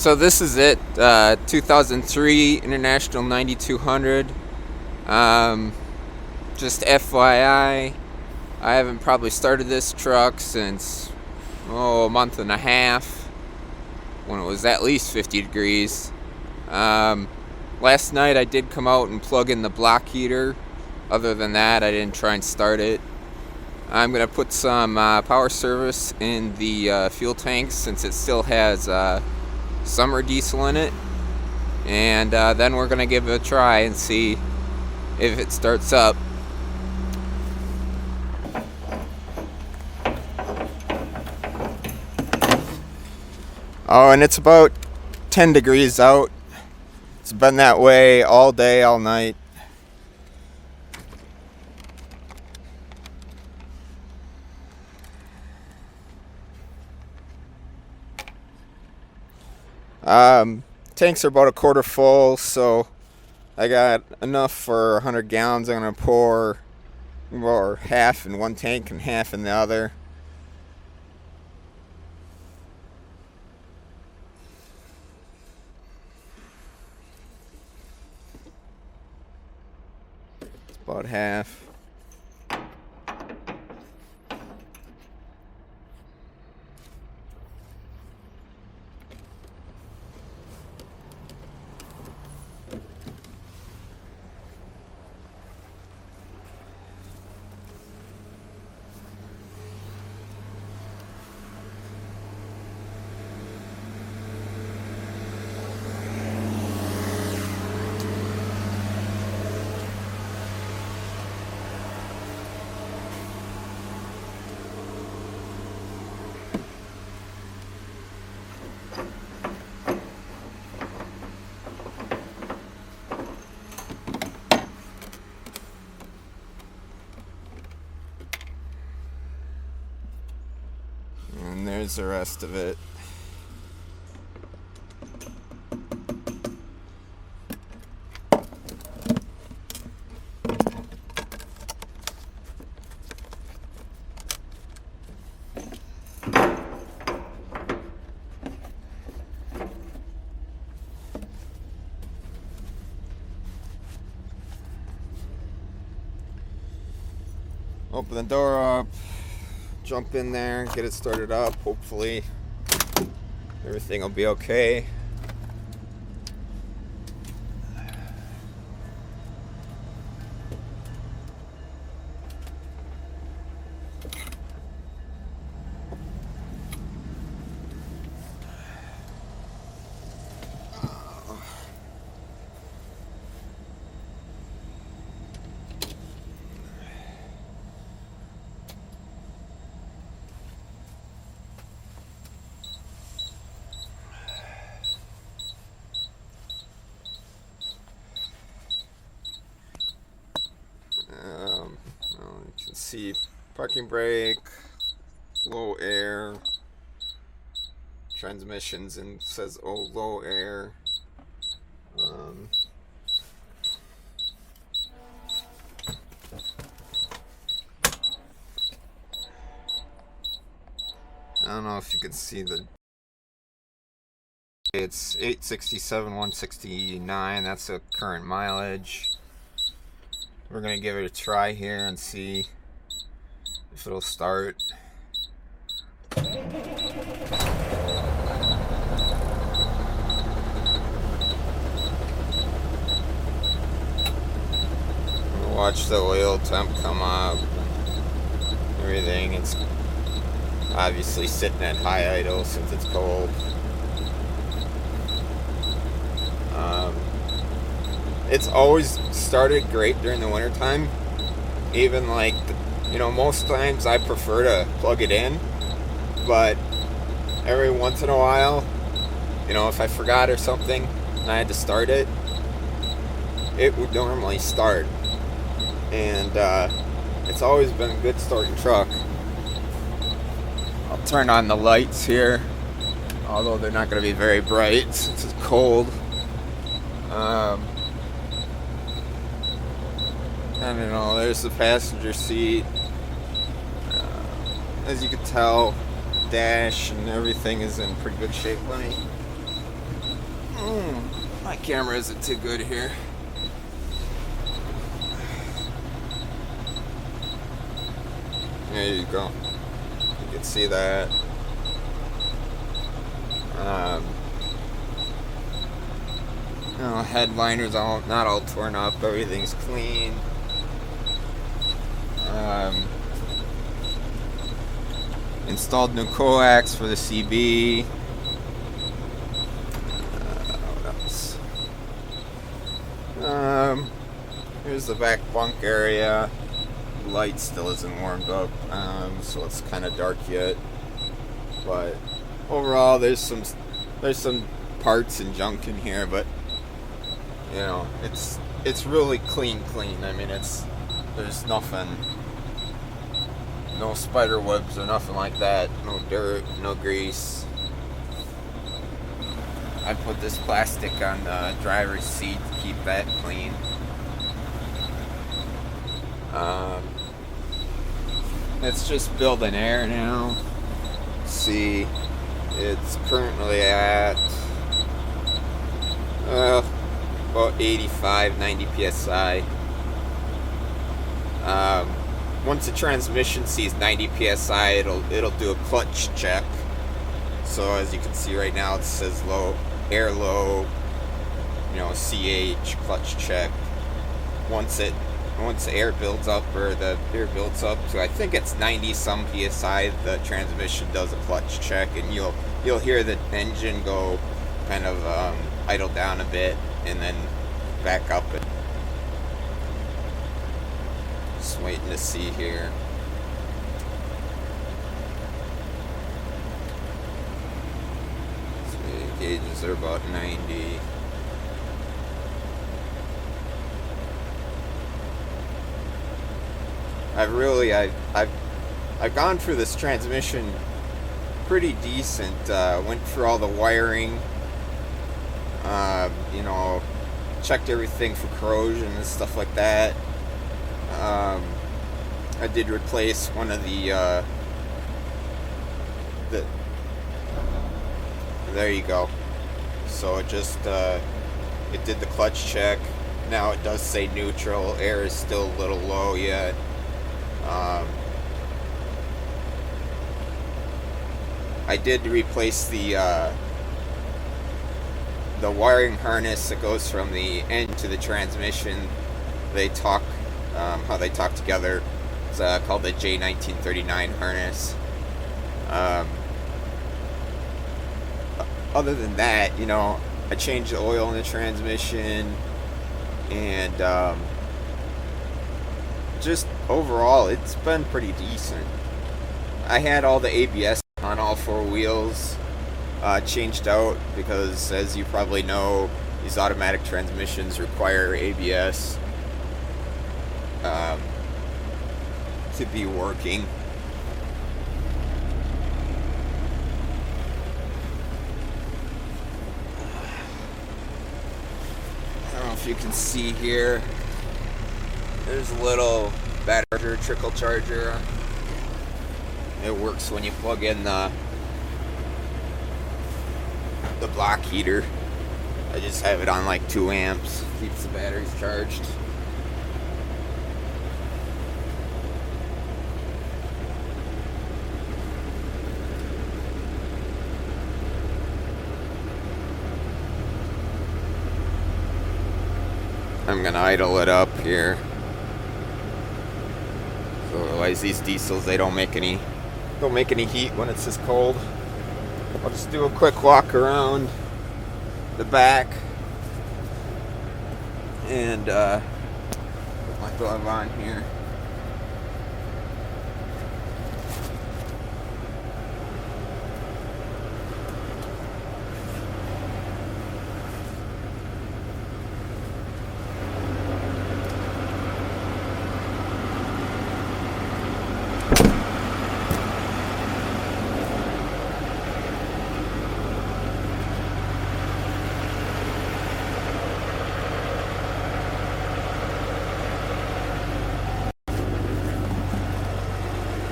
So this is it, 2003 International 9200. Um, just FYI, I haven't probably started this truck since, a month and a half, when it was at least 50 degrees. Last night I did come out and plug in the block heater. Other than that, I didn't try and start it. I'm going to put some power service in the fuel tanks since it still has summer diesel in it, and then we're gonna give it a try and see if it starts up. Oh, and it's about 10 degrees out. It's been that way all day, all night. Tanks are about a quarter full, so I got enough for 100 gallons. I'm going to pour half in one tank and half in the other. It's about half. And there's the rest of it. Open the door up, jump in there, get it started up. Hopefully everything will be okay. You can see parking brake, low air, transmissions, and says low air. I don't know if you can see it's 867, 169. That's the current mileage. We're gonna give it a try here and see if it'll start. Watch the oil temp come up. Everything. It's obviously sitting at high idle since it's cold. It's always started great during the winter time. Even most times I prefer to plug it in, but every once in a while, if I forgot or something and I had to start it, it would normally start. And it's always been a good starting truck. I'll turn on the lights here, although they're not going to be very bright since it's cold. I don't know, there's the passenger seat. As you can tell, dash and everything is in pretty good shape, Lenny. My camera isn't too good here. There you go. You can see that. Headliner's not all torn up. Everything's clean. Installed new coax for the CB. What else? Here's the back bunk area. Light still isn't warmed up, so it's kind of dark yet. But overall, there's some parts and junk in here, but you know, it's really clean. I mean, there's nothing, no spider webs or nothing like that. No dirt, no grease. I put this plastic on the driver's seat to keep that clean. It's just building air now. See, it's currently at about 85, 90 psi. Once the transmission sees 90 psi, it'll do a clutch check. So as you can see right now, it says low, air low, CH clutch check. Once the air builds up, to, I think it's 90 some psi, the transmission does a clutch check, and you'll hear the engine go kind of idle down a bit and then back up. Just waiting to see here. So the gauges are about 90. I've gone through this transmission pretty decent. Went through all the wiring. Checked everything for corrosion and stuff like that. I did replace one of the there you go. So it just it did the clutch check. Now it does say neutral. Air is still a little low yet. I did replace the wiring harness that goes from the end to the transmission. How they talk together. It's called the J1939 harness. Other than that, I changed the oil in the transmission, and just overall, it's been pretty decent. I had all the ABS on all four wheels changed out because, as you probably know, these automatic transmissions require ABS to be working. I don't know if you can see here. There's a little battery trickle charger. It works when you plug in the block heater. I just have it on like 2 amps. Keeps the batteries charged. I'm gonna idle it up here. So otherwise these diesels, they don't make any heat when it's this cold. I'll just do a quick walk around the back and put my glove on here.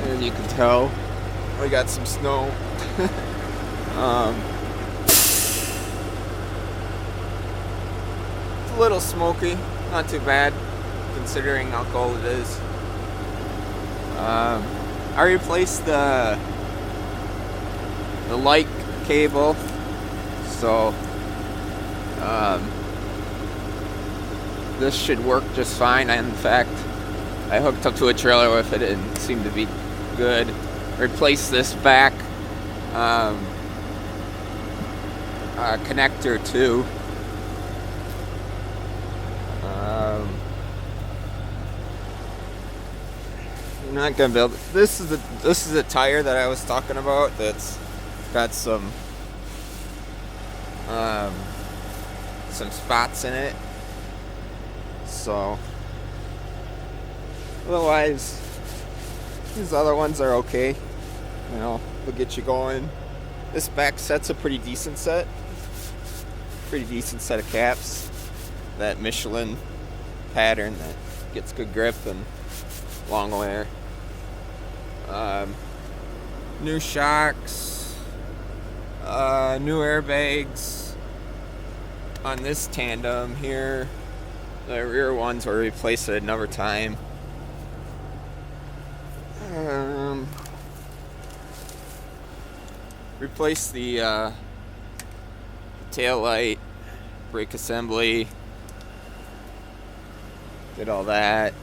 As you can tell, we got some snow. little smoky, not too bad, considering how cold it is. I replaced the light cable, so this should work just fine. In fact, I hooked up to a trailer with it and it seemed to be good. Replaced this back connector too. I'm not gonna build. This is the tire that I was talking about. That's got some spots in it. So otherwise, these other ones are okay. You know, they'll get you going. This back set's a pretty decent set. Pretty decent set of caps. That Michelin pattern that gets good grip and long wear. New shocks, new airbags on this tandem here. The rear ones were replaced at another time. Replaced the tail light, brake assembly, did all that.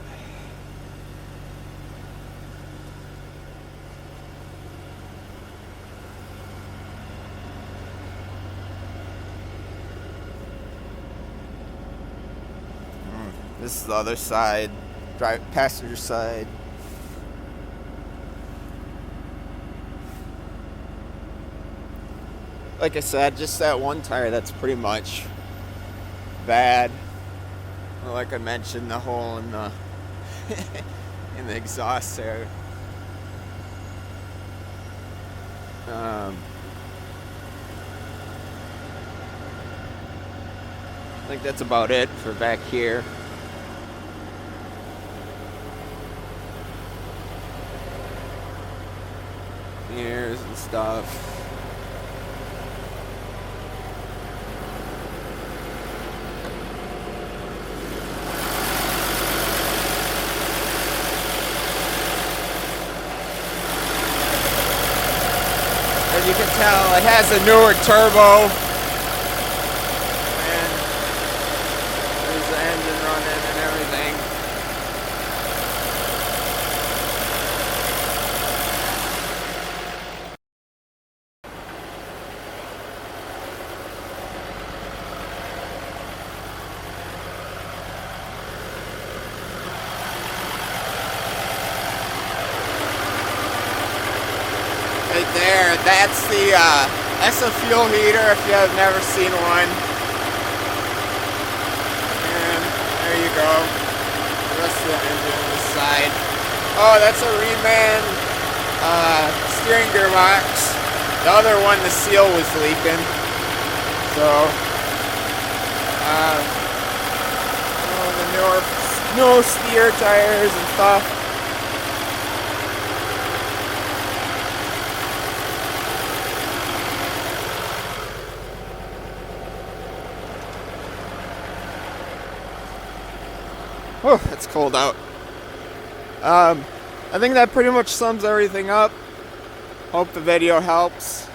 This is the other side, passenger side. Like I said, just that one tire that's pretty much bad. Like I mentioned, the hole in the in the exhaust there. I think that's about it for back here. Mirrors and stuff. As you can tell, it has a newer turbo. And there's the engine running and everything. Right there, that's a fuel heater if you have never seen one. And there you go. The rest of the engine on this side. Oh, that's a Reman steering gear box. The other one, the seal was leaking. So, the newer steer tires and stuff. Oh, it's cold out. I think that pretty much sums everything up. Hope the video helps.